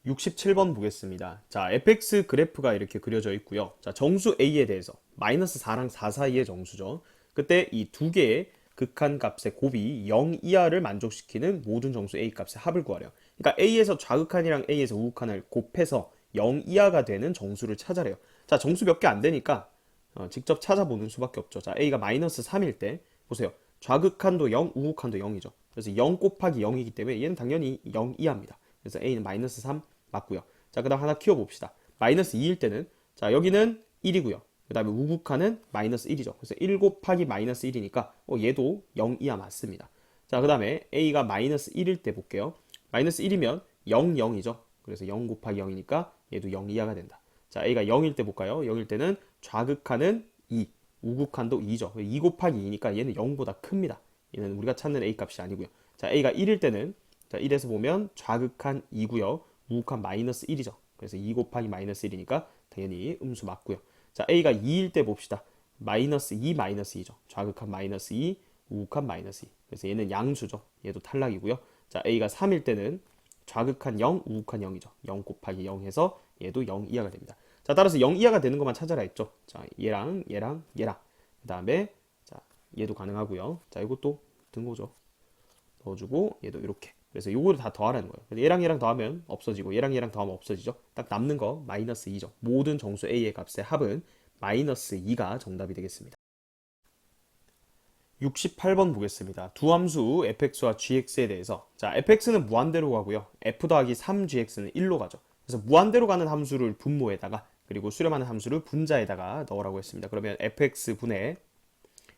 67번 보겠습니다. 자, fx 그래프가 이렇게 그려져 있고요. 자, 정수 a에 대해서 마이너스 4랑 4 사이의 정수죠. 그때 이 두 개의 극한 값의 곱이 0 이하를 만족시키는 모든 정수 a 값의 합을 구하래요. 그러니까 a에서 좌극한이랑 a에서 우극한을 곱해서 0 이하가 되는 정수를 찾아래요. 자, 정수 몇 개 안 되니까 직접 찾아보는 수밖에 없죠. 자, a가 마이너스 3일 때 보세요. 좌극한도 0, 우극한도 0이죠. 그래서 0 곱하기 0이기 때문에 얘는 당연히 0 이하입니다. 그래서 a는 마이너스 3 맞고요. 자, 그 다음 하나 키워봅시다. 마이너스 2일 때는 자, 여기는 1이고요. 그 다음에 우극한은 마이너스 1이죠. 그래서 1 곱하기 마이너스 1이니까 얘도 0 이하 맞습니다. 자, 그 다음에 a가 마이너스 1일 때 볼게요. 마이너스 1이면 0, 0이죠. 그래서 0 곱하기 0이니까 얘도 0 이하가 된다. 자, a가 0일 때 볼까요? 0일 때는 좌극한은 2, 우극한도 2죠. 2 곱하기 2니까 얘는 0보다 큽니다. 얘는 우리가 찾는 a 값이 아니고요. 자, a가 1일 때는 자, 1에서 보면 좌극한 2고요. 우극한 마이너스 1이죠. 그래서 2 곱하기 마이너스 1이니까 당연히 음수 맞고요. 자, a가 2일 때 봅시다. 마이너스 2 마이너스 2죠. 좌극한 마이너스 2, 우극한 마이너스 2. 그래서 얘는 양수죠. 얘도 탈락이고요. 자, a가 3일 때는 좌극한 0, 우극한 0이죠. 0 곱하기 0 해서 얘도 0 이하가 됩니다. 자, 따라서 0 이하가 되는 것만 찾아라 했죠. 자, 얘랑 얘랑 얘랑 그 다음에 자, 얘도 가능하고요. 자, 이것도 등호죠. 넣어주고 얘도 이렇게. 그래서 요거를 다 더하라는 거예요. 그래서 얘랑 얘랑 더하면 없어지고 얘랑 얘랑 더하면 없어지죠. 딱 남는 거 마이너스 2죠. 모든 정수 a의 값의 합은 마이너스 2가 정답이 되겠습니다. 68번 보겠습니다. 두 함수 fx와 gx에 대해서 자, fx는 무한대로 가고요. f 더하기 3gx는 1로 가죠. 그래서 무한대로 가는 함수를 분모에다가 그리고 수렴하는 함수를 분자에다가 넣으라고 했습니다. 그러면 fx분의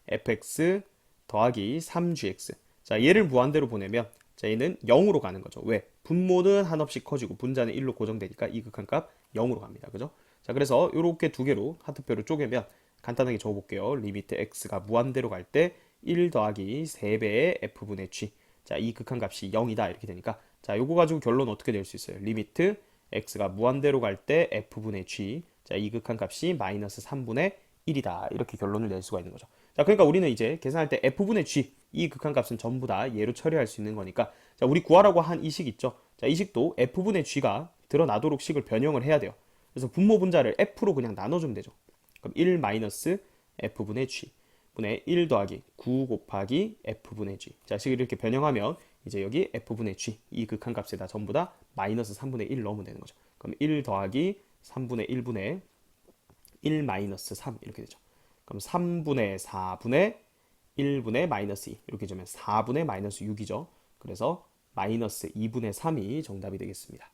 fx 더하기 3gx 자, 얘를 무한대로 보내면 자, 얘는 0으로 가는 거죠. 왜? 분모는 한없이 커지고 분자는 1로 고정되니까 이 극한값 0으로 갑니다. 그죠? 자, 그래서 이렇게 두 개로 하트표를 쪼개면 간단하게 적어볼게요. 리미트 x가 무한대로 갈 때 1 더하기 3배의 f분의 g 자, 이 극한값이 0이다 이렇게 되니까 자, 요거 가지고 결론 어떻게 낼 수 있어요? 리미트 x가 무한대로 갈 때 f분의 g 자, 이 극한값이 마이너스 3분의 1이다 이렇게 결론을 낼 수가 있는 거죠. 자, 그러니까 우리는 이제 계산할 때 f분의 g 이 극한값은 전부 다 얘로 처리할 수 있는 거니까 자, 우리 구하라고 한 이 식 있죠. 자, 이 식도 f분의 g가 드러나도록 식을 변형을 해야 돼요. 그래서 분모 분자를 f로 그냥 나눠주면 되죠. 그럼 1 마이너스 f분의 g 분의 1 더하기 9 곱하기 f분의 g 자, 식을 이렇게 변형하면 이제 여기 f분의 g 이 극한값에다 전부 다 마이너스 3분의 1 넣으면 되는 거죠. 그럼 1 더하기 3분의 1분의 1 마이너스 3 이렇게 되죠. 그럼 3분의 4분의 1분의 마이너스 2 이렇게 되면 4분의 마이너스 6이죠. 그래서 마이너스 2분의 3이 정답이 되겠습니다.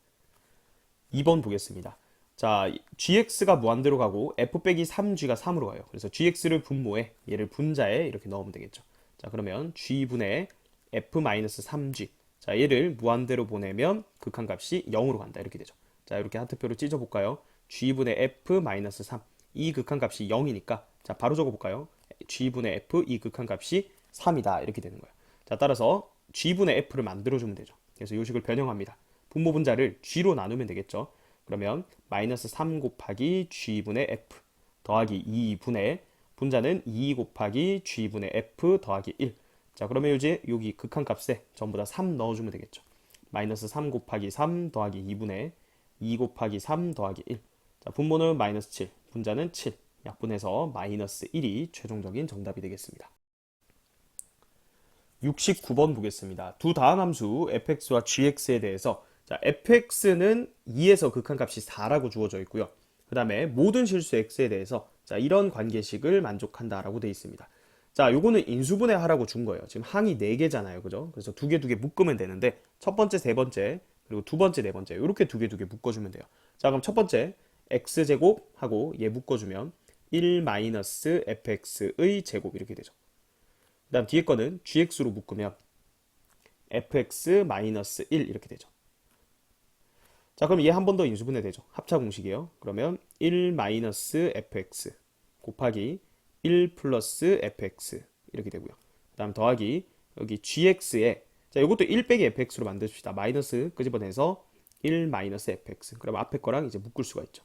2번 보겠습니다. 자, gx가 무한대로 가고 f 빼기 3g가 3으로 가요. 그래서 gx를 분모에 얘를 분자에 이렇게 넣으면 되겠죠. 자, 그러면 g분의 f 마이너스 3g 자, 얘를 무한대로 보내면 극한값이 0으로 간다 이렇게 되죠. 자, 이렇게 하트표로 찢어볼까요? g분의 f 마이너스 3 이 극한값이 0이니까 자, 바로 적어볼까요? g분의 f 이 극한값이 3이다 이렇게 되는 거예요. 자, 따라서 g분의 f를 만들어주면 되죠. 그래서 이 식을 변형합니다. 분모 분자를 g로 나누면 되겠죠. 그러면 마이너스 3 곱하기 g분의 f 더하기 2분의 분자는 2 곱하기 g분의 f 더하기 1. 자, 그러면 이제 여기 극한값에 전부 다 3 넣어주면 되겠죠. 마이너스 3 곱하기 3 더하기 2분의 2 곱하기 3 더하기 1. 자, 분모는 마이너스 7, 분자는 7. 약분해서 마이너스 1이 최종적인 정답이 되겠습니다. 69번 보겠습니다. 두 다음 함수 fx와 gx에 대해서 자, fx는 2에서 극한값이 4라고 주어져 있고요. 그 다음에 모든 실수 x에 대해서 자, 이런 관계식을 만족한다라고 되어 있습니다. 자, 요거는 인수분해 하라고 준 거예요. 지금 항이 4개잖아요. 그죠? 그래서 두 개 묶으면 되는데 첫 번째, 세 번째, 그리고 두 번째, 네 번째 이렇게 두 개 묶어주면 돼요. 자, 그럼 첫 번째 x제곱하고 얘 묶어주면 1 마이너스 fx의 제곱 이렇게 되죠. 그 다음 뒤에 거는 gx로 묶으면 fx 마이너스 1 이렇게 되죠. 자, 그럼 얘 한 번 더 인수분해 되죠. 합차 공식이에요. 그러면 1 마이너스 fx 곱하기 1 플러스 fx 이렇게 되고요. 그 다음 더하기 여기 gx에 자, 이것도 1 빼기 fx로 만듭시다. 마이너스 끄집어내서 1 마이너스 fx 그럼 앞에 거랑 이제 묶을 수가 있죠.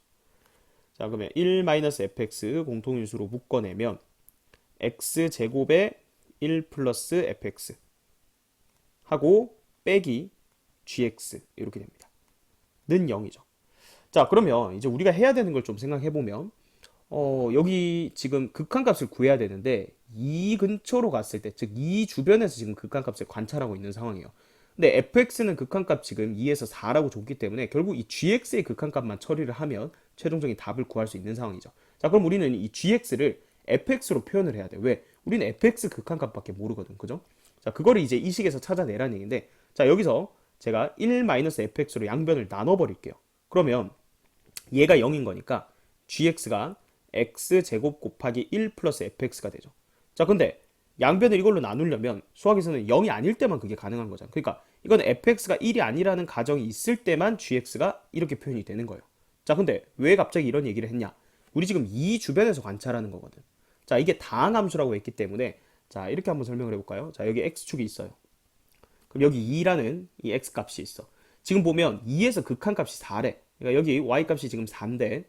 자, 그러면 1 마이너스 fx 공통인수로 묶어내면 x제곱에 1 플러스 fx 하고 빼기 gx 이렇게 됩니다. 0이죠. 자, 그러면 이제 우리가 해야 되는 걸 좀 생각해 보면, 여기 지금 극한값을 구해야 되는데, 이 근처로 갔을 때, 즉, 이 주변에서 지금 극한값을 관찰하고 있는 상황이에요. 근데 fx는 극한값 지금 2에서 4라고 줬기 때문에 결국 이 gx의 극한값만 처리를 하면 최종적인 답을 구할 수 있는 상황이죠. 자, 그럼 우리는 이 gx를 fx로 표현을 해야 돼. 왜? 우리는 fx 극한값밖에 모르거든. 그죠? 자, 그거를 이제 이 식에서 찾아내라는 얘기인데, 자, 여기서 제가 1-fx로 양변을 나눠버릴게요. 그러면 얘가 0인 거니까 gx가 x제곱 곱하기 1 플러스 fx가 되죠. 자, 근데 양변을 이걸로 나누려면 수학에서는 0이 아닐 때만 그게 가능한 거잖아. 그러니까 이건 fx가 1이 아니라는 가정이 있을 때만 gx가 이렇게 표현이 되는 거예요. 자, 근데 왜 갑자기 이런 얘기를 했냐? 우리 지금 이 주변에서 관찰하는 거거든. 자, 이게 다항함수라고 했기 때문에 자, 이렇게 한번 설명을 해볼까요? 자, 여기 x축이 있어요. 그럼 여기 2라는 이 x값이 있어. 지금 보면 2에서 극한값이 4래. 그러니까 여기 y값이 지금 4인데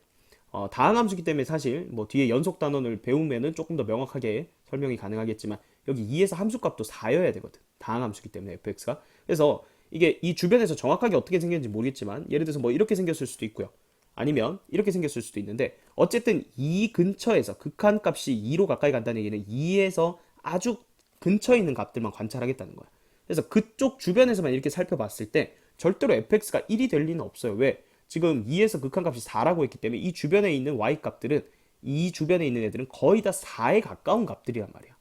다항함수기 때문에 사실 뭐 뒤에 연속 단원을 배우면은 조금 더 명확하게 설명이 가능하겠지만 여기 2에서 함수값도 4여야 되거든. 다항함수기 때문에 fx가. 그래서 이게 이 주변에서 정확하게 어떻게 생겼는지 모르겠지만 예를 들어서 뭐 이렇게 생겼을 수도 있고요. 아니면 이렇게 생겼을 수도 있는데 어쨌든 이 근처에서 극한값이 2로 가까이 간다는 얘기는 2에서 아주 근처에 있는 값들만 관찰하겠다는 거야. 그래서 그쪽 주변에서만 이렇게 살펴봤을 때 절대로 fx가 1이 될 리는 없어요. 왜? 지금 2에서 극한값이 4라고 했기 때문에 이 주변에 있는 y값들은 이 주변에 있는 애들은 거의 다 4에 가까운 값들이란 말이야.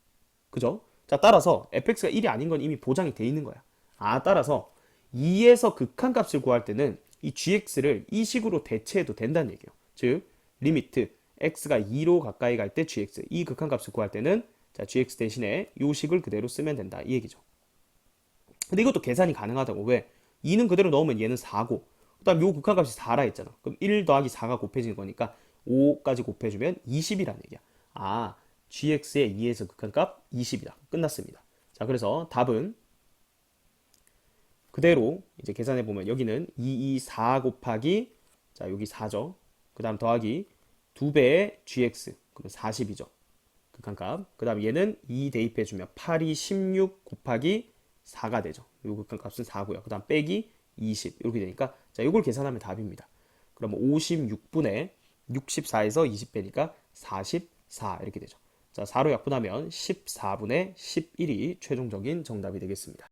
그죠? 자, 따라서 fx가 1이 아닌 건 이미 보장이 돼 있는 거야. 따라서 2에서 극한값을 구할 때는 이 gx를 이 식으로 대체해도 된다는 얘기예요. 즉, 리미트 x가 2로 가까이 갈 때 gx, 이 극한값을 구할 때는 자, gx 대신에 이 식을 그대로 쓰면 된다. 이 얘기죠. 근데 이것도 계산이 가능하다고. 왜? 2는 그대로 넣으면 얘는 4고 그 다음 요 극한값이 4라 했잖아. 그럼 1 더하기 4가 곱해지는 거니까 5까지 곱해주면 20이라는 얘기야. gx의 2에서 극한값 20이다. 끝났습니다. 자, 그래서 답은 그대로 이제 계산해보면 여기는 4 곱하기 자, 여기 4죠. 그 다음 더하기 2배의 gx 그러면 40이죠. 극한값. 그 다음 얘는 2 대입해주면 16 곱하기 4가 되죠. 요 극한값은 4고요. 그 다음 빼기 20 이렇게 되니까 자, 이걸 계산하면 답입니다. 그러면 56분의 64에서 20 빼니까 44 이렇게 되죠. 자, 4로 약분하면 14분의 11이 최종적인 정답이 되겠습니다.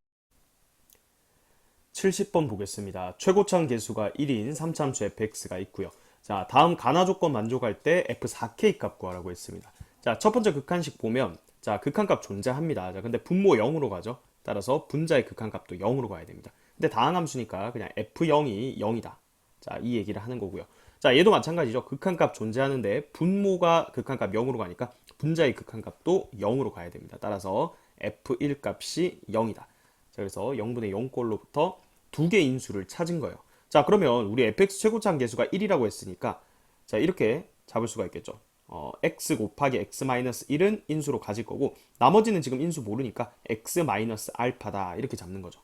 70번 보겠습니다. 최고참 계수가 1인 3참수 fx가 있고요. 자, 다음 가나 조건 만족할 때 f4k 값 구하라고 했습니다. 자, 첫 번째 극한식 보면 자, 극한값 존재합니다. 자, 근데 분모 0으로 가죠. 따라서 분자의 극한값도 0으로 가야 됩니다. 근데 다항함수니까 그냥 f0이 0이다. 자, 이 얘기를 하는 거고요. 자, 얘도 마찬가지죠. 극한값 존재하는데 분모가 극한값 0으로 가니까 분자의 극한값도 0으로 가야 됩니다. 따라서 f1 값이 0이다. 자, 그래서 0분의 0꼴로부터 두 개 인수를 찾은 거예요. 자, 그러면 우리 fx 최고참 계수가 1이라고 했으니까 자, 이렇게 잡을 수가 있겠죠. x 곱하기 x 마이너스 1은 인수로 가질 거고 나머지는 지금 인수 모르니까 x 마이너스 알파다 이렇게 잡는 거죠.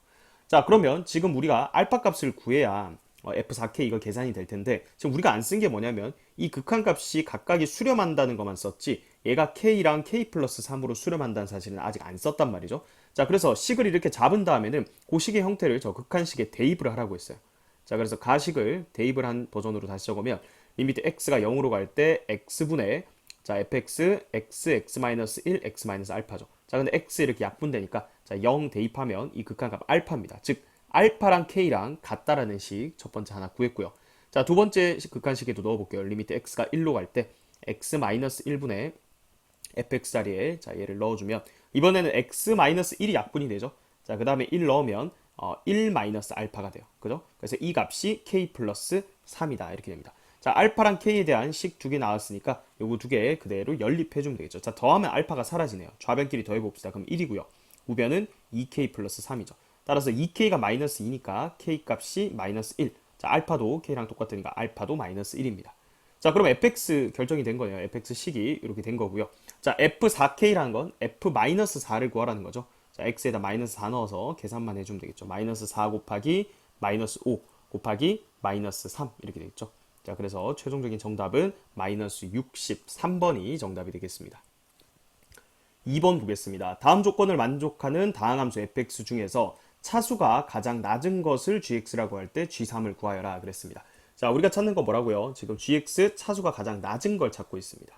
자, 그러면 지금 우리가 알파 값을 구해야 f4k 이거 계산이 될 텐데 지금 우리가 안 쓴 게 뭐냐면 이 극한값이 각각이 수렴한다는 것만 썼지 얘가 k랑 k 플러스 3으로 수렴한다는 사실은 아직 안 썼단 말이죠. 자, 그래서 식을 이렇게 잡은 다음에는 그 식의 형태를 저 극한식에 대입을 하라고 했어요. 자, 그래서 가식을 대입을 한 버전으로 다시 적으면 리미트 x가 0으로 갈 때 x분의 자, fx, x-1, x-알파죠. 자, 근데 x 이렇게 약분되니까 자, 0 대입하면 이 극한값 알파입니다. 즉, 알파랑 k랑 같다라는 식 첫 번째 하나 구했고요. 자, 두 번째 극한식에도 넣어볼게요. 리미트 x가 1로 갈 때 x-1분의 fx 자리에 자, 얘를 넣어주면 이번에는 x-1이 약분이 되죠. 자, 그 다음에 1 넣으면 1-알파가 돼요. 그죠? 그래서 이 값이 k 플러스 3이다. 이렇게 됩니다. 자, 알파랑 k에 대한 식 두 개 나왔으니까 요거 두 개 그대로 연립해주면 되겠죠. 자, 더하면 알파가 사라지네요. 좌변끼리 더해봅시다. 그럼 1이고요. 우변은 2k 플러스 3이죠. 따라서 2k가 마이너스 2니까 k 값이 마이너스 1. 자, 알파도 k랑 똑같으니까 알파도 마이너스 1입니다. 자, 그럼 fx 결정이 된 거네요. fx 식이 이렇게 된 거고요. 자, f4k라는 건 f-4를 구하라는 거죠. 자, x에다 마이너스 4 넣어서 계산만 해주면 되겠죠. 마이너스 4 곱하기 마이너스 5 곱하기 마이너스 3 이렇게 되겠죠. 자, 그래서 최종적인 정답은 마이너스 63번이 정답이 되겠습니다. 2번 보겠습니다. 다음 조건을 만족하는 다항함수 fx 중에서 차수가 가장 낮은 것을 gx라고 할 때 g3을 구하여라 그랬습니다. 자, 우리가 찾는 거 뭐라고요? 지금 gx 차수가 가장 낮은 걸 찾고 있습니다.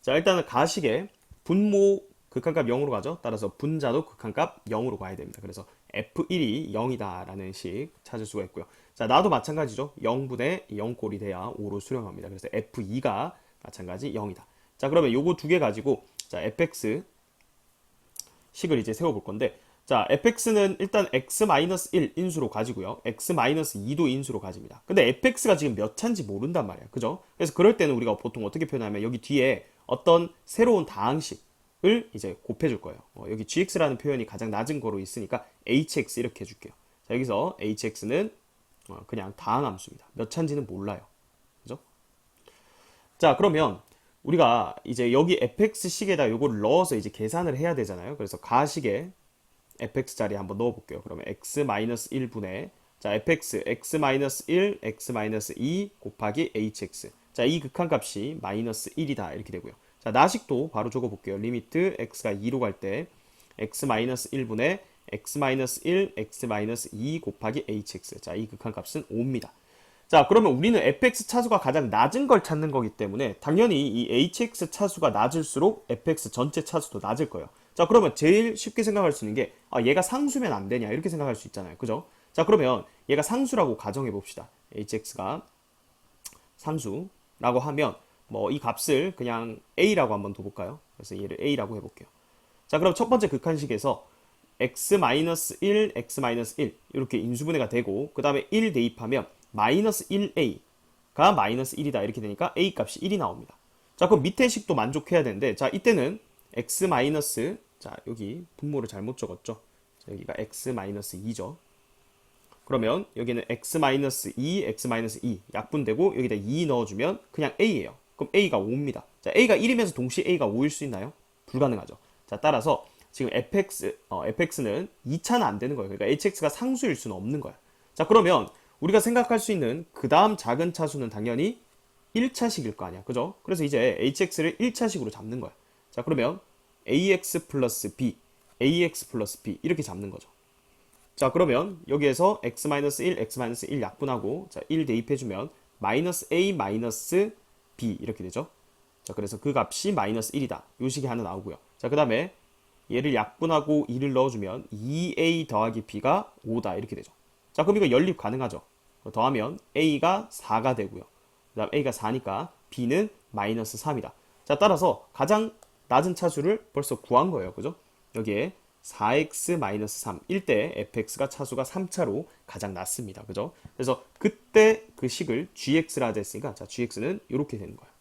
자, 일단은 가식에 분모 극한값 0으로 가죠. 따라서 분자도 극한값 0으로 가야 됩니다. 그래서 f1이 0이다 라는 식 찾을 수가 있고요. 자, 나도 마찬가지죠. 0분의 0꼴이 돼야 5로 수렴합니다. 그래서 f2가 마찬가지 0이다. 자, 그러면 요거 두 개 가지고 자, fx 식을 이제 세워볼 건데, 자, fx는 일단 x-1 인수로 가지고요. x-2도 인수로 가집니다. 근데 fx가 지금 몇 차인지 모른단 말이야. 그죠? 그래서 그럴 때는 우리가 보통 어떻게 표현하면 여기 뒤에 어떤 새로운 다항식을 이제 곱해줄 거예요. 여기 gx라는 표현이 가장 낮은 거로 있으니까 hx 이렇게 해줄게요. 자, 여기서 hx는 그냥 다항함수입니다. 몇 차인지는 몰라요. 그죠? 자, 그러면 우리가 이제 여기 fx식에다 요거를 넣어서 이제 계산을 해야 되잖아요. 그래서 가식에 fx 자리에 한번 넣어 볼게요. 그러면 x-1분의 자, fx x-1 x-2 곱하기 hx. 자, 이 극한값이 -1이다 이렇게 되고요. 자, 나식도 바로 적어 볼게요. 리미트 x가 2로 갈 때 x-1분의 x-1 x-2 곱하기 hx. 자, 이 극한값은 5입니다. 자, 그러면 우리는 fx 차수가 가장 낮은 걸 찾는 거기 때문에 당연히 이 hx 차수가 낮을수록 fx 전체 차수도 낮을 거예요. 자, 그러면 제일 쉽게 생각할 수 있는 게 얘가 상수면 안 되냐 이렇게 생각할 수 있잖아요. 그죠? 자, 그러면 얘가 상수라고 가정해 봅시다. hx가 상수라고 하면 뭐 이 값을 그냥 a라고 한번 둬볼까요? 그래서 얘를 a라고 해볼게요. 자, 그럼 첫 번째 극한식에서 x-1, x-1 이렇게 인수분해가 되고 그 다음에 1 대입하면 -1a가 -1이다 이렇게 되니까 a 값이 1이 나옵니다. 자, 그럼 밑에 식도 만족해야 되는데 자, 이때는 x 마이너스 자, 여기 분모를 잘못 적었죠. 자, 여기가 x-2죠. 그러면 여기는 x-2, x-2 약분되고 여기다 2 넣어주면 그냥 a예요. 그럼 a가 5입니다. 자, a가 1이면서 동시에 a가 5일 수 있나요? 불가능하죠. 자, 따라서 지금 fx는 2차는 안 되는 거예요. 그러니까 hx가 상수일 수는 없는 거야. 자, 그러면 우리가 생각할 수 있는 그 다음 작은 차수는 당연히 1차식일 거 아니야. 그죠? 그래서 이제 hx를 1차식으로 잡는 거야. 자, 그러면 ax 플러스 b, ax 플러스 b 이렇게 잡는 거죠. 자, 그러면 여기에서 x-1, x-1 약분하고 자, 1 대입해주면 -a 마이너스 b 이렇게 되죠. 자, 그래서 그 값이 -1이다. 요 식이 하나 나오고요. 자, 그 다음에 얘를 약분하고 2를 넣어주면 2a 더하기 b가 5다 이렇게 되죠. 자, 그럼 이거 연립 가능하죠. 더하면 a가 4가 되고요. 그 다음 a가 4니까 b는 -3이다. 자, 따라서 가장 낮은 차수를 벌써 구한 거예요. 그죠? 여기에 4x-3 일 때 fx가 차수가 3차로 가장 낮습니다. 그죠? 그래서 그때 그 식을 gx라 하자 했으니까 자, gx는 이렇게 되는 거예요.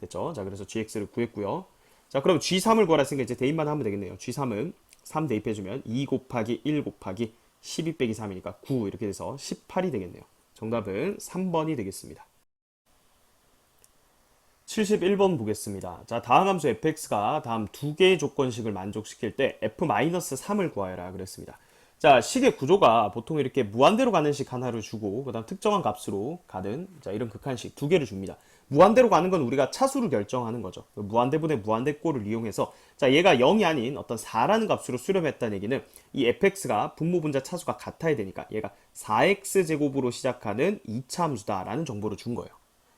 됐죠? 자, 그래서 gx를 구했고요. 자, 그럼 g3을 구하라 했으니까 이제 대입만 하면 되겠네요. g3은 3 대입해주면 2 곱하기 1 곱하기 12 빼기 3이니까 9 이렇게 돼서 18이 되겠네요. 정답은 3번이 되겠습니다. 71번 보겠습니다. 자, 다음 함수 fx가 다음 두 개의 조건식을 만족시킬 때 f-3을 구하여라 그랬습니다. 자, 식의 구조가 보통 이렇게 무한대로 가는 식 하나를 주고 그 다음 특정한 값으로 가는 자, 이런 극한식 두 개를 줍니다. 무한대로 가는 건 우리가 차수를 결정하는 거죠. 무한대분의 무한대꼴을 이용해서 자, 얘가 0이 아닌 어떤 4라는 값으로 수렴했다는 얘기는 이 fx가 분모분자 차수가 같아야 되니까 얘가 4x제곱으로 시작하는 2차 함수다라는 정보를 준 거예요.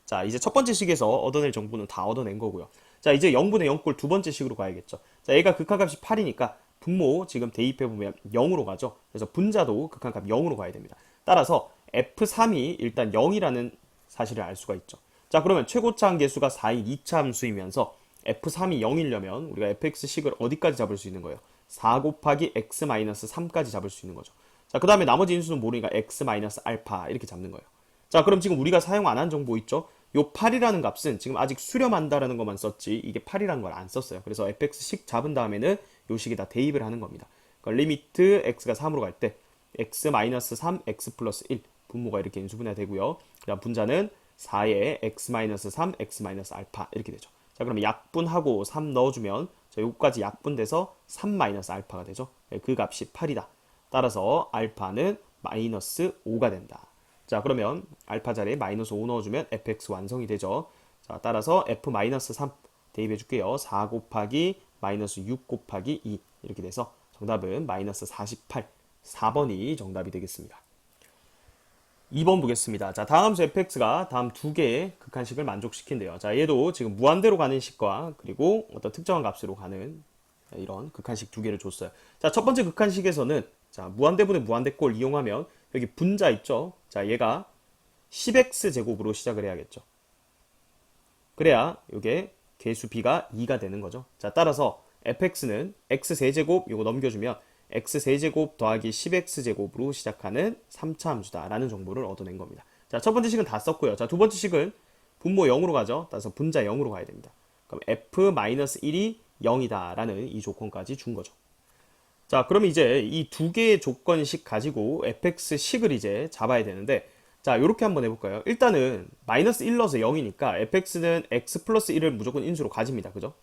자, 이제 첫 번째 식에서 얻어낼 정보는 다 얻어낸 거고요. 자, 이제 0분의 0꼴 두 번째 식으로 가야겠죠. 자, 얘가 극한값이 8이니까 분모 지금 대입해보면 0으로 가죠. 그래서 분자도 극한값 0으로 가야 됩니다. 따라서 f3이 일단 0이라는 사실을 알 수가 있죠. 자, 그러면 최고차 한계수가 4인 2차 함수이면서 f3이 0이려면 우리가 fx식을 어디까지 잡을 수 있는 거예요? 4 곱하기 x-3까지 잡을 수 있는 거죠. 자, 그 다음에 나머지 인수는 모르니까 x-알파 이렇게 잡는 거예요. 자, 그럼 지금 우리가 사용 안 한 정보 있죠? 요 8이라는 값은 지금 아직 수렴한다라는 것만 썼지 이게 8이라는 걸 안 썼어요. 그래서 fx식 잡은 다음에는 요 식에다 대입을 하는 겁니다. 그러니까 리미트 x가 3으로 갈 때 x-3, x 플러스 1 분모가 이렇게 인수분해가 되고요. 그다음 분자는 4에 x-3, x-알파 이렇게 되죠. 자, 그러면 약분하고 3 넣어주면 자, 요까지 약분돼서 3-알파가 되죠. 그 값이 8이다. 따라서 알파는 -5가 된다. 자, 그러면 알파 자리에 -5 넣어주면 fx 완성이 되죠. 자, 따라서 f-3 대입해 줄게요. 4 곱하기 -6 곱하기 2 이렇게 돼서 정답은 -48 4번이 정답이 되겠습니다. 2번 보겠습니다. 자, 다음 함수 fx가 다음 두 개의 극한식을 만족시킨대요. 자, 얘도 지금 무한대로 가는 식과 그리고 어떤 특정한 값으로 가는 이런 극한식 두 개를 줬어요. 자, 첫 번째 극한식에서는 자, 무한대분의 무한대꼴 이용하면 여기 분자 있죠? 자, 얘가 10x 제곱으로 시작을 해야겠죠. 그래야 이게 개수 b가 2가 되는 거죠. 자, 따라서 fx는 x 세제곱 요거 넘겨주면 x 세제곱 더하기 10x 제곱으로 시작하는 3차 함수다라는 정보를 얻어낸 겁니다. 자, 첫 번째 식은 다 썼고요. 자, 두 번째 식은 분모 0으로 가죠. 따라서 분자 0으로 가야 됩니다. 그럼 f-1이 0이다라는 이 조건까지 준 거죠. 자, 그럼 이제 이 두 개의 조건식 가지고 fx식을 이제 잡아야 되는데, 자, 요렇게 한번 해볼까요? 일단은 마이너스 1 넣어서 0이니까 fx는 x 플러스 1을 무조건 인수로 가집니다. 그죠?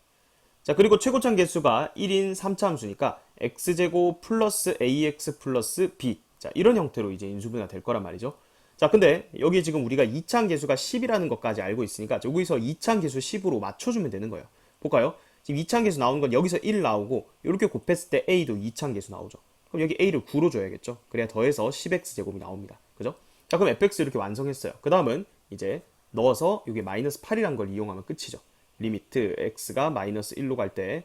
자, 그리고 최고점 개수가 1인 3차 함수니까 x제곱 플러스 ax 플러스 b. 자, 이런 형태로 이제 인수분해가 될 거란 말이죠. 자, 근데 여기 지금 우리가 2차항 개수가 10이라는 것까지 알고 있으니까 여기서 2차항 개수 10으로 맞춰주면 되는 거예요. 볼까요? 지금 2차항 개수 나오는 건 여기서 1 나오고 이렇게 곱했을 때 a도 2차항 개수 나오죠. 그럼 여기 a를 9로 줘야겠죠. 그래야 더해서 10x 제곱이 나옵니다. 그죠? 자, 그럼 fx 이렇게 완성했어요. 그 다음은 이제 넣어서 여기 마이너스 8이란 걸 이용하면 끝이죠. 리미트 x가 마이너스 1로 갈 때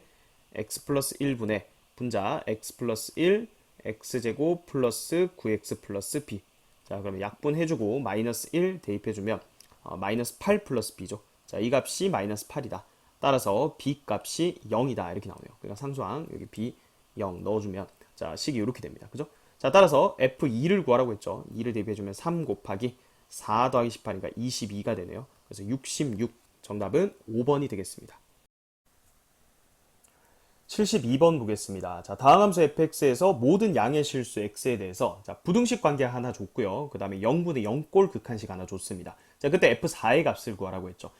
x 플러스 1분의 분자 x 플러스 1 x제곱 플러스 9x 플러스 b. 자, 그러면 약분해주고 마이너스 1 대입해주면 마이너스 8 플러스 b죠. 자, 이 값이 마이너스 8이다. 따라서 b 값이 0이다 이렇게 나오네요. 그러니까 상수항 여기 b 0 넣어주면 자, 식이 이렇게 됩니다. 그죠? 자, 따라서 f2를 구하라고 했죠. 2를 대입해주면 3 곱하기 4 더하기 18이니까 22가 되네요. 그래서 66. 정답은 5번이 되겠습니다. 72번 보겠습니다. 자, 다음 함수 fx에서 모든 양의 실수 x에 대해서 자, 부등식 관계 하나 줬고요. 그 다음에 0분의 0꼴 극한식 하나 줬습니다. 자, 그때 f4의 값을 구하라고 했죠.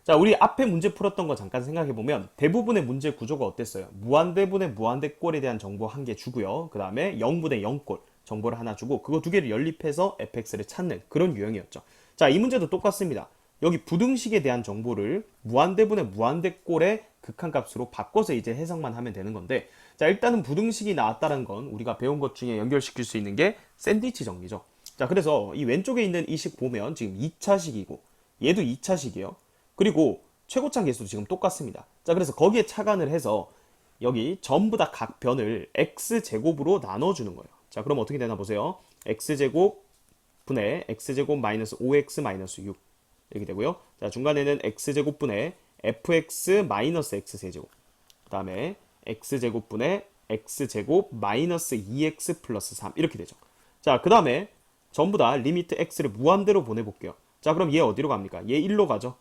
자, 우리 앞에 문제 풀었던 거 잠깐 생각해보면 대부분의 문제 구조가 어땠어요? 무한대분의 무한대꼴에 대한 정보 한 개 주고요. 그 다음에 0분의 0꼴 정보를 하나 주고 그거 두 개를 연립해서 fx를 찾는 그런 유형이었죠. 자, 이 문제도 똑같습니다. 여기 부등식에 대한 정보를 무한대분의 무한대꼴의 극한값으로 바꿔서 이제 해석만 하면 되는 건데, 자, 일단은 부등식이 나왔다는 건 우리가 배운 것 중에 연결시킬 수 있는 게 샌드위치 정리죠. 자, 그래서 이 왼쪽에 있는 이 식 보면 지금 2차식이고 얘도 2차식이에요. 그리고 최고차 계수도 지금 똑같습니다. 자, 그래서 거기에 착안을 해서 여기 전부 다 각 변을 x제곱으로 나눠주는 거예요. 자, 그럼 어떻게 되나 보세요. x제곱 분의 x제곱 마이너스 5x 마이너스 6 이렇게 되고요. 자, 중간에는 x제곱분의 fx 마이너스 x세제곱, 그 다음에 x제곱분의 x제곱 마이너스 2x 플러스 3 이렇게 되죠. 자, 그 다음에 전부 다 리미트 x를 무한대로 보내볼게요. 자, 그럼 얘 어디로 갑니까? 얘 1로 가죠.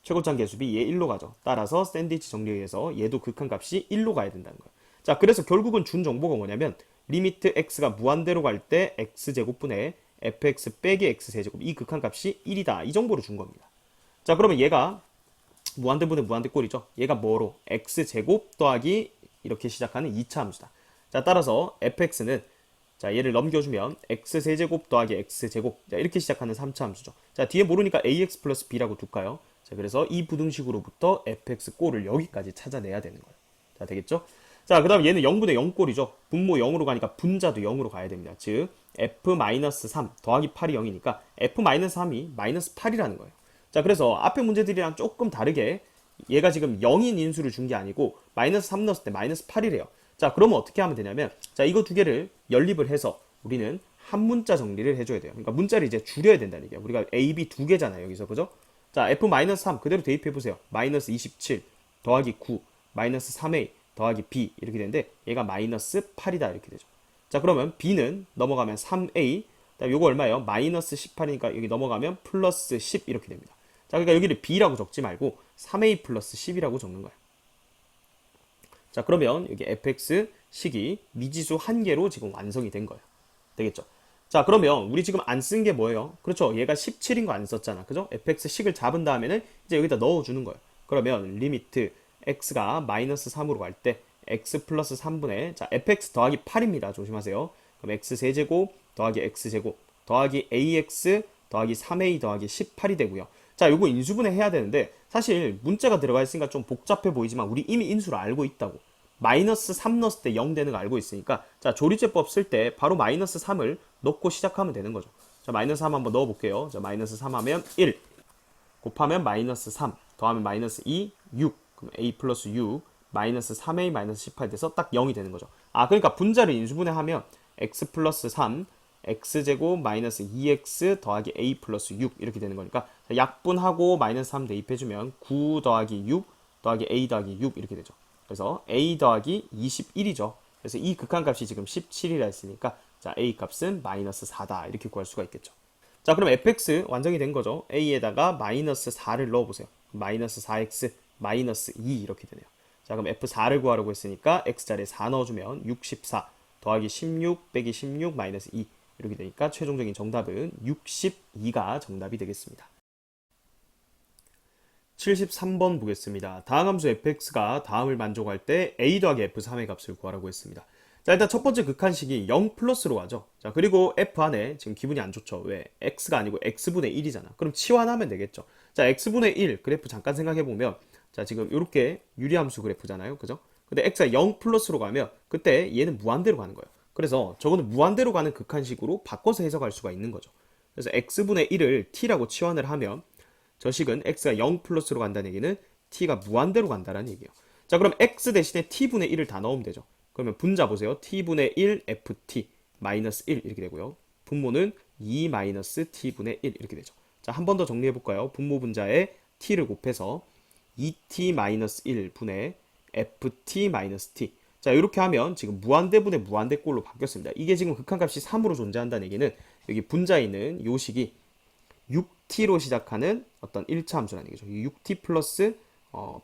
최고점 개수비 얘 1로 가죠. 따라서 샌드위치 정리에 의해서 얘도 극한값이 1로 가야 된다는 거예요. 자, 그래서 결국은 준 정보가 뭐냐면 리미트 x가 무한대로 갈 때 x제곱분의 fx 빼기 x세제곱 이 극한값이 1이다. 이 정보를 준 겁니다. 자, 그러면 얘가 무한대분의 무한대꼴이죠. 얘가 뭐로? x제곱 더하기 이렇게 시작하는 2차 함수다. 자, 따라서 fx는 자, 얘를 넘겨주면 x세제곱 더하기 x제곱 자, 이렇게 시작하는 3차 함수죠. 자, 뒤에 모르니까 ax 플러스 b라고 둘까요? 자, 그래서 이 부등식으로부터 fx 꼴을 여기까지 찾아내야 되는 거예요. 자, 되겠죠? 자, 그 다음 얘는 0분의 0꼴이죠. 분모 0으로 가니까 분자도 0으로 가야 됩니다. 즉 f-3 더하기 8이 0이니까 f-3이 마이너스 8이라는 거예요. 자, 그래서 앞에 문제들이랑 조금 다르게 얘가 지금 0인 인수를 준 게 아니고 마이너스 3 넣었을 때 마이너스 8이래요. 자, 그러면 어떻게 하면 되냐면 자, 이거 두 개를 연립을 해서 우리는 한 문자 정리를 해줘야 돼요. 그러니까 문자를 이제 줄여야 된다는 얘기예요. 우리가 a, b 두 개잖아요. 여기서 그죠? 자, f-3 그대로 대입해보세요. 마이너스 27 더하기 9 마이너스 3a 더하기 b 이렇게 되는데 얘가 마이너스 8이다 이렇게 되죠. 자, 그러면 b는 넘어가면 3a 요거 얼마예요? 마이너스 18이니까 여기 넘어가면 플러스 10 이렇게 됩니다. 자, 그러니까 여기를 b라고 적지 말고 3a 플러스 10이라고 적는 거예요. 자, 그러면 여기 fx 식이 미지수 한 개로 지금 완성이 된 거예요. 되겠죠? 자, 그러면 우리 지금 안 쓴 게 뭐예요? 그렇죠? 얘가 17인 거 안 썼잖아. 그죠? fx 식을 잡은 다음에는 이제 여기다 넣어주는 거예요. 그러면 리미트 x가 마이너스 3으로 갈 때 x 플러스 3분의 자, fx 더하기 8입니다. 조심하세요. 그럼 x 세제곱 더하기 x제곱 더하기 ax 더하기 3a 더하기 18이 되고요. 자, 요거 인수분해 해야 되는데 사실 문자가 들어가 있으니까 좀 복잡해 보이지만 우리 이미 인수를 알고 있다고. 마이너스 3 넣었을 때 0 되는 거 알고 있으니까 자, 조리제법 쓸 때 바로 마이너스 3을 넣고 시작하면 되는 거죠. 자, 마이너스 3 한번 넣어볼게요. 자, 마이너스 3 하면 1 곱하면 마이너스 3 더하면 마이너스 2, 6 그럼 a 플러스 6 마이너스 3a 마이너스 18 돼서 딱 0이 되는 거죠. 아, 그러니까 분자를 인수분해하면 x 플러스 3 x제곱 마이너스 2x 더하기 a 플러스 6 이렇게 되는 거니까 약분하고 마이너스 3 대입해주면 9 더하기 6 더하기 a 더하기 6 이렇게 되죠. 그래서 a 더하기 21이죠. 그래서 이 극한값이 지금 17이라 했으니까 자, a 값은 마이너스 4다 이렇게 구할 수가 있겠죠. 자, 그럼 fx 완성이 된 거죠. a에다가 마이너스 4를 넣어보세요. 마이너스 4x 마이너스 2 이렇게 되네요. 자, 그럼 f4를 구하라고 했으니까 x자리에 4 넣어주면 64 더하기 16 빼기 16 마이너스 2 이렇게 되니까 최종적인 정답은 62가 정답이 되겠습니다. 73번 보겠습니다. 다항 함수 fx가 다음을 만족할 때 a 더하기 f3의 값을 구하라고 했습니다. 자, 일단 첫 번째 극한식이 0 플러스로 가죠. 자, 그리고 f 안에 지금 기분이 안 좋죠. 왜? x가 아니고 x분의 1이잖아. 그럼 치환하면 되겠죠. 자, x분의 1 그래프 잠깐 생각해 보면 자, 지금 이렇게 유리함수 그래프잖아요. 그죠? 근데 x가 0 플러스로 가면 그때 얘는 무한대로 가는 거예요. 그래서 저거는 무한대로 가는 극한식으로 바꿔서 해석할 수가 있는 거죠. 그래서 x분의 1을 t라고 치환을 하면 저 식은 x가 0 플러스로 간다는 얘기는 t가 무한대로 간다는 얘기예요. 자, 그럼 x 대신에 t분의 1을 다 넣으면 되죠. 그러면 분자 보세요. t분의 1 ft 마이너스 1 이렇게 되고요. 분모는 2 마이너스 t분의 1 이렇게 되죠. 자, 한 번 더 정리해 볼까요? 분모 분자에 t를 곱해서 2t 마이너스 1 분의 ft 마이너스 t. 자, 이렇게 하면 지금 무한대분의 무한대꼴로 바뀌었습니다. 이게 지금 극한값이 3으로 존재한다는 얘기는 여기 분자에 있는 요 식이 6t로 시작하는 어떤 1차 함수라는 얘기죠. 6t 플러스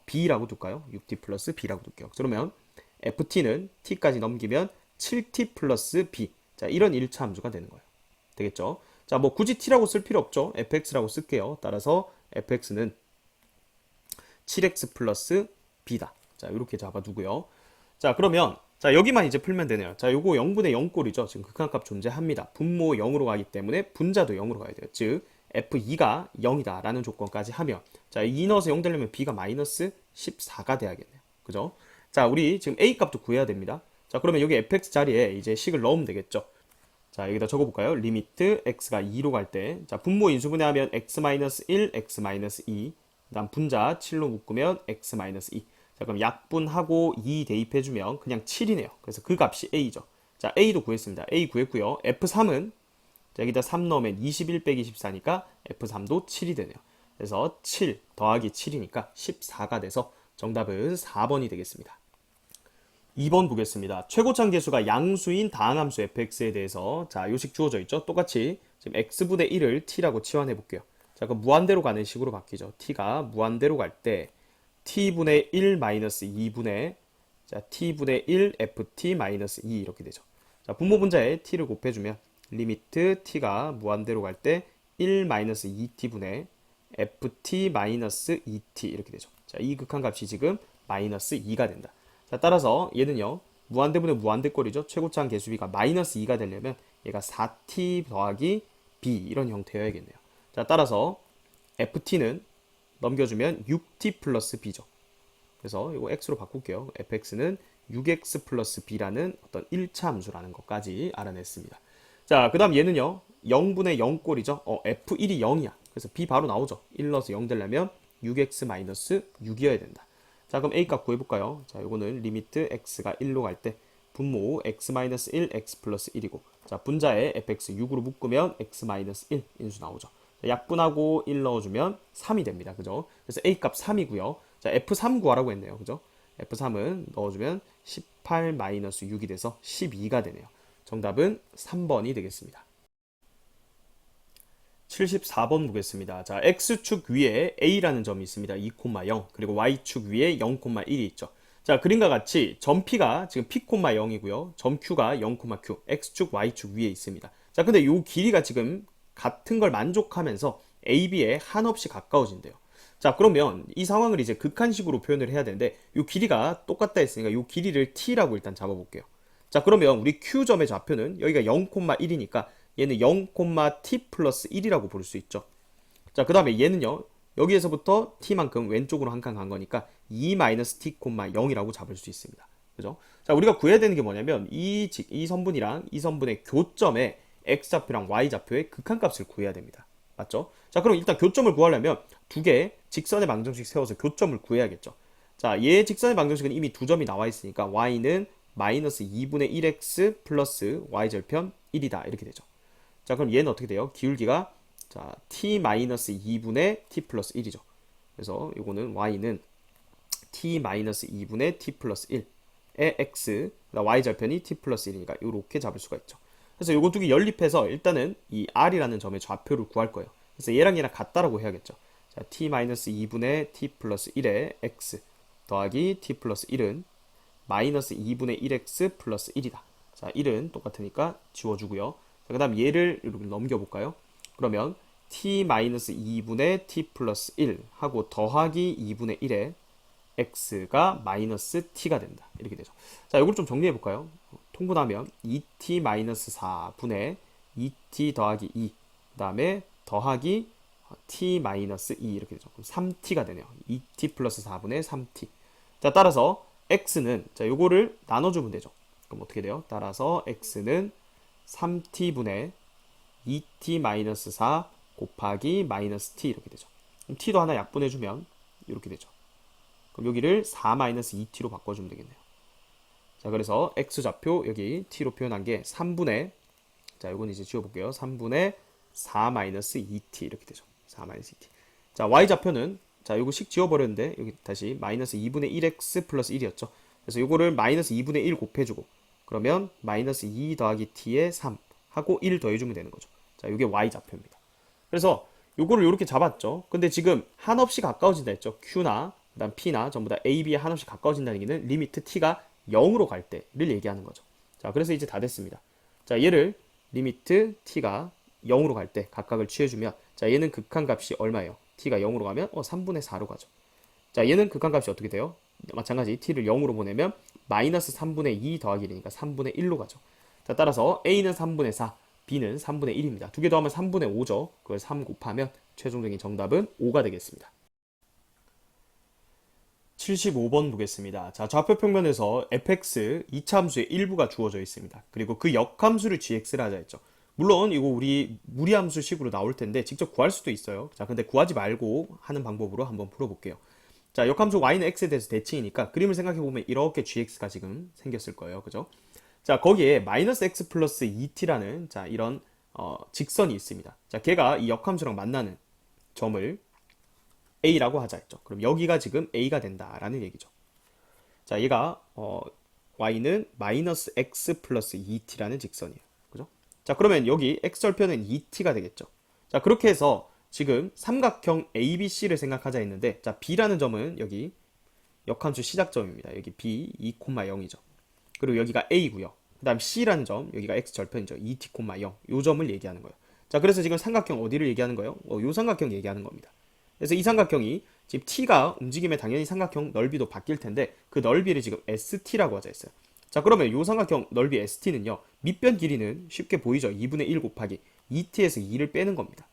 b라고 둘까요? 6t 플러스 b라고 둘게요. 그러면 ft는 t까지 넘기면 7t 플러스 b. 자, 이런 1차 함수가 되는 거예요. 되겠죠? 자, 뭐 굳이 t라고 쓸 필요 없죠. fx라고 쓸게요. 따라서 fx는 7x 플러스 b다. 자, 이렇게 잡아두고요. 자, 그러면 자, 여기만 이제 풀면 되네요. 자, 요거 0분의 0꼴이죠. 지금 극한값 존재합니다. 분모 0으로 가기 때문에 분자도 0으로 가야 돼요. 즉 f2가 0이다 라는 조건까지 하면 자, 2 넣어서 0 되려면 b가 마이너스 14가 돼야겠네요. 그죠? 자, 우리 지금 a 값도 구해야 됩니다. 자, 그러면 여기 fx 자리에 이제 식을 넣으면 되겠죠. 자, 여기다 적어볼까요? 리미트 x가 2로 갈 때, 자, 분모 인수분해하면 x-1, x-2, 그다음 분자 7로 묶으면 x-2. 자, 그럼 약분하고 2 대입해주면 그냥 7이네요. 그래서 그 값이 a죠. 자, a도 구했습니다. a 구했고요. f3은 자, 여기다 3 넣으면 21 빼기 14니까 f3도 7이 되네요. 그래서 7 더하기 7이니까 14가 돼서 정답은 4번이 되겠습니다. 2번 보겠습니다. 최고참 계수가 양수인 다항함수 fx에 대해서 자, 요식 주어져 있죠. 똑같이 지금 x분의 1을 t라고 치환해 볼게요. 자, 그럼 무한대로 가는 식으로 바뀌죠. t가 무한대로 갈 때 t분의 1 마이너스 2분의 자, t분의 1 ft 마이너스 2 이렇게 되죠. 자, 분모 분자에 t를 곱해주면 리미트 t가 무한대로 갈 때 1 마이너스 2t분의 ft 마이너스 2t 이렇게 되죠. 자, 이 극한값이 지금 마이너스 2가 된다. 자, 따라서 얘는요 무한대분의 무한대꼴이죠. 최고차항 계수비가 마이너스 2가 되려면 얘가 4t 더하기 b 이런 형태여야겠네요. 자, 따라서 ft는 넘겨주면 6t 플러스 b죠. 그래서 이거 x로 바꿀게요. fx는 6x 플러스 b라는 어떤 1차 함수라는 것까지 알아냈습니다. 자, 그 다음 얘는요 0분의 0꼴이죠. f1이 0이야. 그래서 b 바로 나오죠. 1 넣어서 0 되려면 6x 마이너스 6이어야 된다. 자, 그럼 a 값 구해볼까요? 자, 요거는 리미트 x가 1로 갈 때 분모 x-1 x 플러스 1이고 자, 분자에 fx 6으로 묶으면 x-1 인수 나오죠. 자, 약분하고 1 넣어주면 3이 됩니다. 그죠? 그래서 a 값 3이고요. 자, f3 구하라고 했네요. 그죠? f3은 넣어주면 18-6이 돼서 12가 되네요. 정답은 3번이 되겠습니다. 74번 보겠습니다. 자, x축 위에 a라는 점이 있습니다. 2,0 그리고 y축 위에 0,1이 있죠. 자, 그림과 같이 점 p가 지금 p,0이고요. 점 q가 0,q x축 y축 위에 있습니다. 자, 근데 이 길이가 지금 같은 걸 만족하면서 AB에 한없이 가까워진대요. 자, 그러면 이 상황을 이제 극한식으로 표현을 해야 되는데 이 길이가 똑같다 했으니까 이 길이를 t라고 일단 잡아볼게요. 자, 그러면 우리 Q점의 좌표는 여기가 0,1이니까 얘는 0,t 플러스 1이라고 볼 수 있죠. 자, 그 다음에 얘는요 여기에서부터 t만큼 왼쪽으로 한 칸 간 거니까 2-t,0이라고 잡을 수 있습니다. 그죠? 자, 우리가 구해야 되는 게 뭐냐면 이 선분이랑 이 선분의 교점에 x좌표랑 y좌표의 극한값을 구해야 됩니다. 맞죠? 자, 그럼 일단 교점을 구하려면 두 개 직선의 방정식 세워서 교점을 구해야겠죠. 자, 얘 직선의 방정식은 이미 두 점이 나와 있으니까 y는 마이너스 2분의 1x 플러스 y절편 1이다. 이렇게 되죠. 자, 그럼 얘는 어떻게 돼요? 기울기가 자, t 마이너스 2분의 t 플러스 1이죠. 그래서 이거는 y는 t 마이너스 2분의 t 플러스 1의 x, y절편이 t 플러스 1이니까 이렇게 잡을 수가 있죠. 그래서 요거 두 개 연립해서 일단은 이 r이라는 점의 좌표를 구할 거예요. 그래서 얘랑 같다라고 해야겠죠. 자, t 마이너스 2분의 t 플러스 1의 x 더하기 t 플러스 1은 마이너스 2분의 1x 플러스 1이다. 자, 1은 똑같으니까 지워주고요. 자, 그 다음 얘를 이렇게 넘겨볼까요? 그러면 t 마이너스 2분의 t 플러스 1 하고 더하기 2분의 1에 x가 마이너스 t가 된다. 이렇게 되죠. 자, 이걸 좀 정리해 볼까요? 통분하면 2t 마이너스 4분의 2t 더하기 2, 그 다음에 더하기 t 마이너스 2 이렇게 되죠. 그럼 3t가 되네요. 2t 플러스 4분의 3t. 자, 따라서 x는 자, 요거를 나눠주면 되죠. 그럼 어떻게 돼요? 따라서 x는 3t분의 2t 마이너스 4 곱하기 마이너스 t 이렇게 되죠. 그럼 t도 하나 약분해주면 이렇게 되죠. 그럼 여기를 4 마이너스 2t로 바꿔주면 되겠네요. 자, 그래서 x좌표 여기 t로 표현한 게 3분의 자, 이건 이제 지워볼게요. 3분의 4 마이너스 2t 이렇게 되죠. 4 마이너스 2t. 자, y좌표는 자, 요거 식 지워버렸는데 여기 다시 마이너스 2분의 1x 플러스 1이었죠. 그래서 요거를 마이너스 2분의 1 곱해주고 그러면 마이너스 2 더하기 t에 3 하고 1 더해주면 되는 거죠. 자, 요게 y좌표입니다. 그래서 요거를 이렇게 잡았죠. 근데 지금 한없이 가까워진다 했죠. q나 그다음 p나 전부 다 a, b에 한없이 가까워진다는 얘기는 리미트 t가 0으로 갈 때를 얘기하는 거죠. 자, 그래서 이제 다 됐습니다. 자, 얘를 리미트 t가 0으로 갈 때 각각을 취해주면 자, 얘는 극한값이 얼마예요? t가 0으로 가면 3분의 4로 가죠. 자, 얘는 극한값이 어떻게 돼요? 마찬가지 t를 0으로 보내면 마이너스 3분의 2 더하기 1이니까 3분의 1로 가죠. 자, 따라서 a는 3분의 4, b는 3분의 1입니다. 두 개 더하면 3분의 5죠. 그걸 3 곱하면 최종적인 정답은 5가 되겠습니다. 75번 보겠습니다. 자, 좌표 평면에서 fx 2차 함수의 일부가 주어져 있습니다. 그리고 그 역함수를 gx를 하자 했죠. 물론 이거 우리 무리함수 식으로 나올 텐데 직접 구할 수도 있어요. 자, 근데 구하지 말고 하는 방법으로 한번 풀어볼게요. 자, 역함수 y는 x에 대해서 대칭이니까 그림을 생각해보면 이렇게 gx가 지금 생겼을 거예요. 그죠? 자, 거기에 마이너스 x 플러스 2t라는 자, 이런 직선이 있습니다. 자, 걔가 이 역함수랑 만나는 점을 a라고 하자 했죠. 그럼 여기가 지금 a가 된다라는 얘기죠. 자, 얘가 y는 마이너스 x 플러스 2t라는 직선이에요. 그죠? 자, 그러면 여기 x절편은 2t가 되겠죠. 자, 그렇게 해서 지금 삼각형 ABC를 생각하자 했는데 자, B라는 점은 여기 역함수 시작점입니다. 여기 B 2,0이죠. 그리고 여기가 A고요. 그 다음 C라는 점, 여기가 X절편이죠. 2t, 0. 요 점을 얘기하는 거예요. 자, 그래서 지금 삼각형 어디를 얘기하는 거예요? 요 삼각형 얘기하는 겁니다. 그래서 이 삼각형이 지금 T가 움직임에 당연히 삼각형 넓이도 바뀔 텐데 그 넓이를 지금 ST라고 하자 했어요. 자, 그러면 요 삼각형 넓이 ST는요. 밑변 길이는 쉽게 보이죠? 2분의 1 곱하기 2t에서 2를 빼는 겁니다.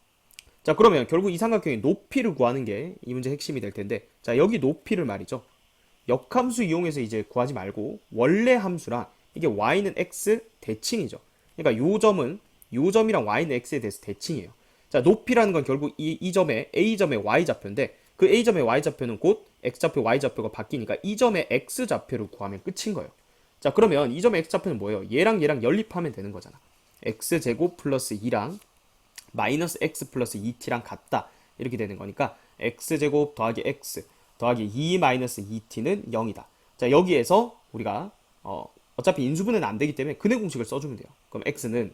자, 그러면 결국 이 삼각형의 높이를 구하는 게 이 문제 핵심이 될 텐데 자, 여기 높이를 말이죠. 역함수 이용해서 이제 구하지 말고 원래 함수랑 이게 y는 x 대칭이죠. 그러니까 요 점은 요 점이랑 y는 x에 대해서 대칭이에요. 자, 높이라는 건 결국 이 점의 a점의 y좌표인데 그 a점의 y좌표는 곧 x좌표 y좌표가 바뀌니까 이 점의 x좌표를 구하면 끝인 거예요. 자, 그러면 이 점의 x좌표는 뭐예요? 얘랑 연립하면 되는 거잖아. x제곱 플러스 2랑 마이너스 x 플러스 2t랑 같다. 이렇게 되는 거니까 x제곱 더하기 x 더하기 2 마이너스 2t는 0이다. 자, 여기에서 우리가 어차피 인수분해는 안 되기 때문에 근해 공식을 써주면 돼요. 그럼 x는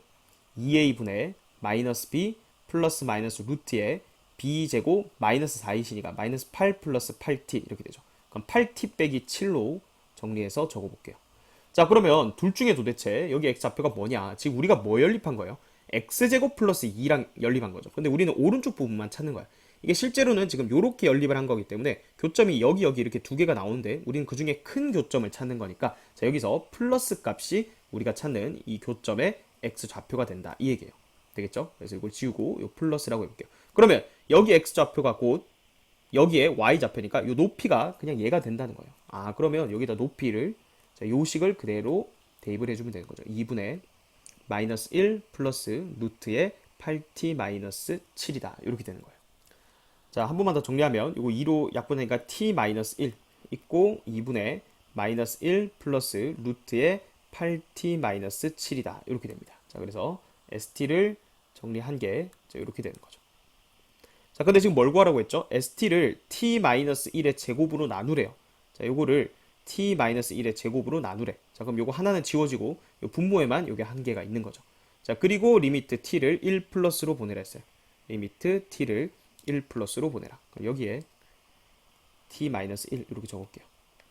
2a분의 마이너스 b 플러스 마이너스 루트에 b제곱 마이너스 4이시니까 마이너스 8 플러스 8t 이렇게 되죠. 그럼 8t 빼기 7로 정리해서 적어볼게요. 자, 그러면 둘 중에 도대체 여기 x좌표가 뭐냐? 지금 우리가 뭐 연립한 거예요? x제곱 플러스 2랑 연립한 거죠. 근데 우리는 오른쪽 부분만 찾는 거야. 이게 실제로는 지금 이렇게 연립을 한 거기 때문에 교점이 여기 이렇게 두 개가 나오는데 우리는 그 중에 큰 교점을 찾는 거니까 자, 여기서 플러스 값이 우리가 찾는 이 교점의 x좌표가 된다. 이 얘기예요. 되겠죠? 그래서 이걸 지우고 이 플러스라고 해볼게요. 그러면 여기 x좌표가 곧 여기에 y좌표니까 이 높이가 그냥 얘가 된다는 거예요. 아, 그러면 여기다 높이를 자, 자, 요 식을 그대로 대입을 해주면 되는 거죠. 2분의 마이너스 1 플러스 루트의 8t 마이너스 7이다. 이렇게 되는 거예요. 자, 한 번만 더 정리하면 이거 2로 약분하니까 t 마이너스 1 있고 2분의 마이너스 1 플러스 루트의 8t 마이너스 7이다. 이렇게 됩니다. 자, 그래서 st를 정리한 게 이렇게 되는 거죠. 자, 근데 지금 뭘 구하라고 했죠? st를 t-1의 제곱으로 나누래요. 자, 요거를 t-1의 제곱으로 나누래. 자, 그럼 요거 하나는 지워지고 요 분모에만 요게 한 개가 있는 거죠. 자, 그리고 리미트 t를 1 플러스로 보내라 했어요. 리미트 t를 1 플러스로 보내라. 그럼 여기에 t-1 이렇게 적을게요.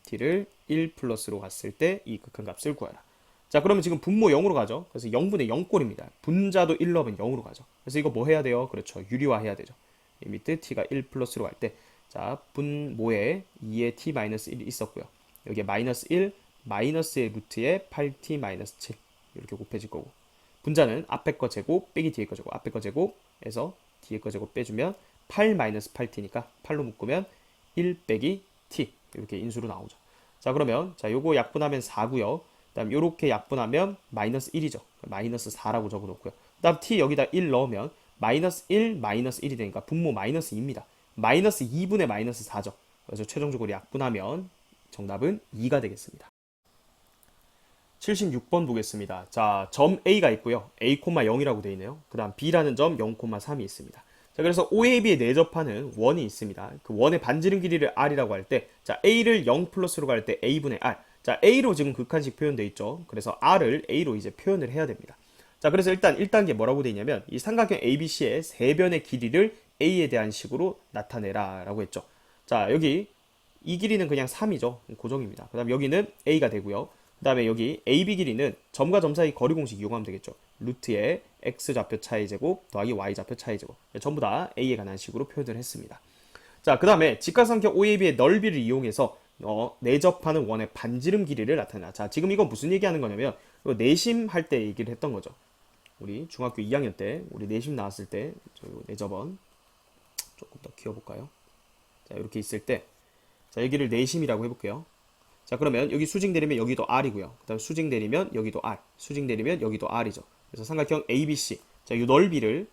t를 1 플러스로 갔을 때 이 극한값을 구하라. 자, 그러면 지금 분모 0으로 가죠. 그래서 0분의 0꼴입니다. 분자도 1 넣으면 0으로 가죠. 그래서 이거 뭐 해야 돼요? 그렇죠. 유리화 해야 되죠. 리미트 t가 1 플러스로 갈 때, 자, 분모에 2의 t-1이 있었고요. 여기에 마이너스 1, 마이너스의 루트에 8t 마이너스 7 이렇게 곱해질 거고, 분자는 앞에 거 제곱 빼기 뒤에 거 제곱, 앞에 거 제곱에서 뒤에 거 제곱 빼주면 8 마이너스 8t니까 8로 묶으면 1 빼기 t 이렇게 인수로 나오죠. 자, 그러면 자, 요거 약분하면 4고요. 그다음 요렇게 약분하면 마이너스 1이죠. 마이너스 4라고 적어놓고요. 그다음 t 여기다 1 넣으면 마이너스 1, 마이너스 1이 되니까 분모 마이너스 2입니다. 마이너스 2분의 마이너스 4죠. 그래서 최종적으로 약분하면 정답은 2가 되겠습니다. 76번 보겠습니다. 자, 점 A가 있고요. A,0이라고 되어 있네요. 그 다음 B라는 점 0,3이 있습니다. 자, 그래서 OAB에 내접하는 원이 있습니다. 그 원의 반지름 길이를 R이라고 할 때, 자, A를 0 플러스로 갈 때 A분의 R. 자, A로 지금 극한식 표현되어 있죠. 그래서 R을 A로 이제 표현을 해야 됩니다. 자, 그래서 일단 1단계 뭐라고 되어 있냐면, 이 삼각형 ABC의 세 변의 길이를 A에 대한 식으로 나타내라 라고 했죠. 자, 여기 이 길이는 그냥 3이죠. 고정입니다. 그 다음 여기는 A가 되고요. 그 다음에 여기 AB 길이는 점과 점 사이 거리 공식 이용하면 되겠죠. 루트의 X좌표 차이 제곱 더하기 Y좌표 차이 제곱. 전부 다 A에 관한 식으로 표현을 했습니다. 자, 그 다음에 직각삼각 OAB의 넓이를 이용해서 내접하는 원의 반지름 길이를 나타내라. 자, 지금 이건 무슨 얘기하는 거냐면 내심 할 때 얘기를 했던 거죠. 우리 중학교 2학년 때 우리 내심 나왔을 때 내접원 조금 더 키워볼까요? 자, 이렇게 있을 때 자, 여기를 내심이라고 해볼게요. 자, 그러면 여기 수직 내리면 여기도 R이고요. 그 다음 수직 내리면 여기도 R, 수직 내리면 여기도 R이죠. 그래서 삼각형 ABC, 자, 이 넓이를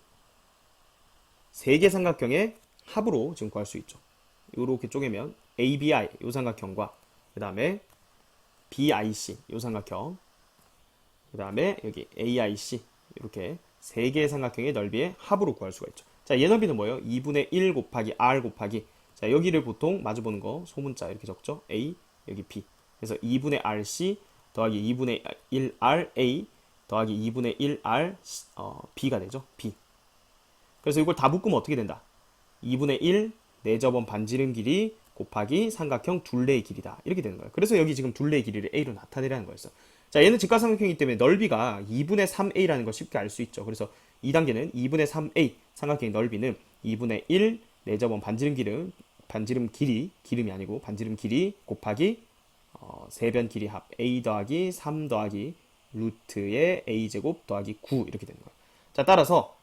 세 개 삼각형의 합으로 지금 구할 수 있죠. 이렇게 쪼개면 ABI, 이 삼각형과 그 다음에 BIC, 이 삼각형, 그 다음에 여기 AIC, 이렇게 세 개의 삼각형의 넓이의 합으로 구할 수가 있죠. 자, 얘 넓이는 뭐예요? 2분의 1 곱하기 R 곱하기, 자, 여기를 보통 마주보는 거 소문자 이렇게 적죠. A, 여기 B. 그래서 2분의 RC 더하기 2분의 1RA 더하기 2분의 1R B가 되죠. B. 그래서 이걸 다 묶으면 어떻게 된다? 2분의 1 내접원 반지름 길이 곱하기 삼각형 둘레의 길이다. 이렇게 되는 거예요. 그래서 여기 지금 둘레의 길이를 A로 나타내라는 거였어. 자, 얘는 직각삼각형이기 때문에 넓이가 2분의 3A라는 걸 쉽게 알 수 있죠. 그래서 2단계는 2분의 3A 삼각형의 넓이는 2분의 1 내접원 반지름 길이, 기름이 아니고 반지름 길이 곱하기 세변 길이 합 A 더하기 3 더하기 루트의 A제곱 더하기 9 이렇게 되는 거예요. 자, 따라서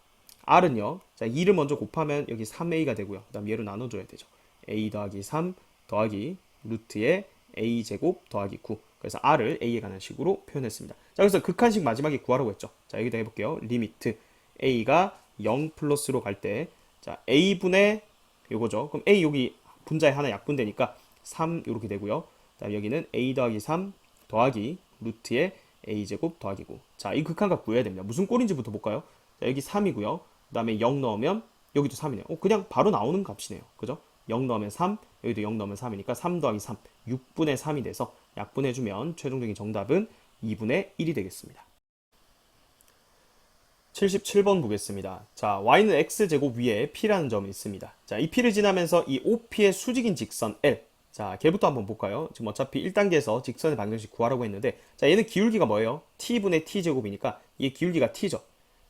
R은요, 자, 2를 먼저 곱하면 여기 3A가 되고요. 그 다음 얘로 나눠줘야 되죠. A 더하기 3 더하기 루트의 A제곱 더하기 9. 그래서 R을 A에 관한 식으로 표현했습니다. 자, 그래서 극한식 마지막에 구하라고 했죠. 자, 여기다 해볼게요. 리미트 A가 0 플러스로 갈 때, 자, A분의 요거죠. 그럼 A 여기 분자에 하나 약분되니까 3 이렇게 되고요. 자, 여기는 A 더하기 3 더하기 루트의 A제곱 더하기 9. 자, 이 극한값 구해야 됩니다. 무슨 꼴인지부터 볼까요? 자, 여기 3이고요. 그 다음에 0 넣으면 여기도 3이네요. 그냥 바로 나오는 값이네요. 그죠? 0 넣으면 3, 여기도 0 넣으면 3이니까 3 더하기 3, 6분의 3이 돼서 약분해주면 최종적인 정답은 2분의 1이 되겠습니다. 77번 보겠습니다. 자, y는 x제곱 위에 p라는 점이 있습니다. 자, 이 p를 지나면서 이 OP의 수직인 직선 L. 자, 걔부터 한번 볼까요? 지금 어차피 1단계에서 직선의 방정식 구하라고 했는데, 자, 얘는 기울기가 뭐예요? t분의 t제곱이니까 얘 기울기가 t죠.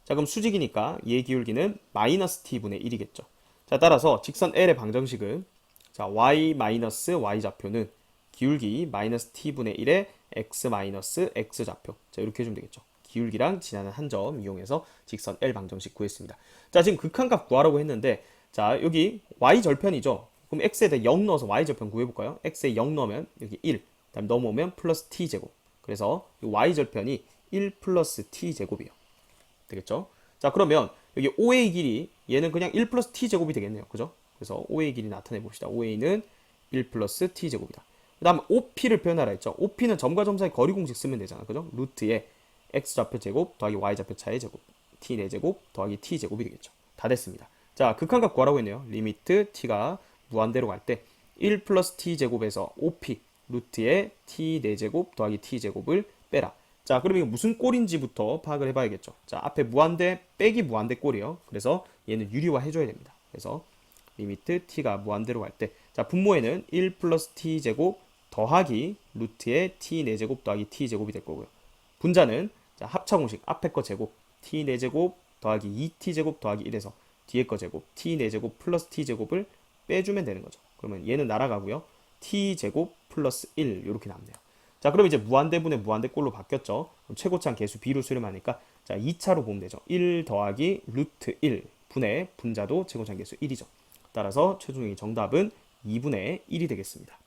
자, 그럼 수직이니까 얘 기울기는 마이너스 t분의 1이겠죠. 자, 따라서 직선 L의 방정식은 자, y 마이너스 y좌표는 기울기 마이너스 t분의 1의 x 마이너스 x좌표. 자, 이렇게 해주면 되겠죠. 기울기랑 지나는 한 점 이용해서 직선 L 방정식 구했습니다. 자, 지금 극한값 구하라고 했는데, 자, 여기 y 절편이죠. 그럼 x에 대해 0 넣어서 y 절편 구해볼까요? x에 0 넣으면 여기 1, 그다음 넘어오면 플러스 t제곱. 그래서 이 y절편이 1 플러스 t제곱이에요. 되겠죠? 자, 그러면 여기 OA 길이 얘는 그냥 1 플러스 t제곱이 되겠네요. 그죠? 그래서 OA 길이 나타내 봅시다. OA는 1 플러스 t제곱이다. 그 다음 OP를 표현하라 했죠. OP는 점과 점 사이 거리 공식 쓰면 되잖아. 그죠? 루트에 x좌표 제곱 더하기 y좌표 차의 제곱 t 4제곱 더하기 t제곱이 되겠죠. 다 됐습니다. 자, 극한값 구하라고 했네요. 리미트 t가 무한대로 갈 때 1 플러스 t제곱에서 OP 루트에 t 4제곱 더하기 t제곱을 빼라. 자, 그럼 이거 무슨 꼴인지부터 파악을 해봐야겠죠. 자, 앞에 무한대 빼기 무한대 꼴이에요. 그래서 얘는 유리화 해줘야 됩니다. 그래서 리미트 t가 무한대로 갈 때, 자, 분모에는 1 플러스 t제곱 더하기 루트에 t 4제곱 더하기 t제곱이 될 거고요. 분자는 자, 합차 공식 앞에 거 제곱 t 4제곱 더하기 2t제곱 더하기 1에서 뒤에 거 제곱 t 4제곱 플러스 t제곱을 빼주면 되는 거죠. 그러면 얘는 날아가고요. t제곱 플러스 1 이렇게 남네요. 자, 그럼 이제 무한대분의 무한대꼴로 바뀌었죠. 그럼 최고차항 계수 b로 수렴하니까 자, 2차로 보면 되죠. 1 더하기 루트 1 분의 분자도 최고차항 계수 1이죠. 따라서 최종적인 정답은 2분의 1이 되겠습니다.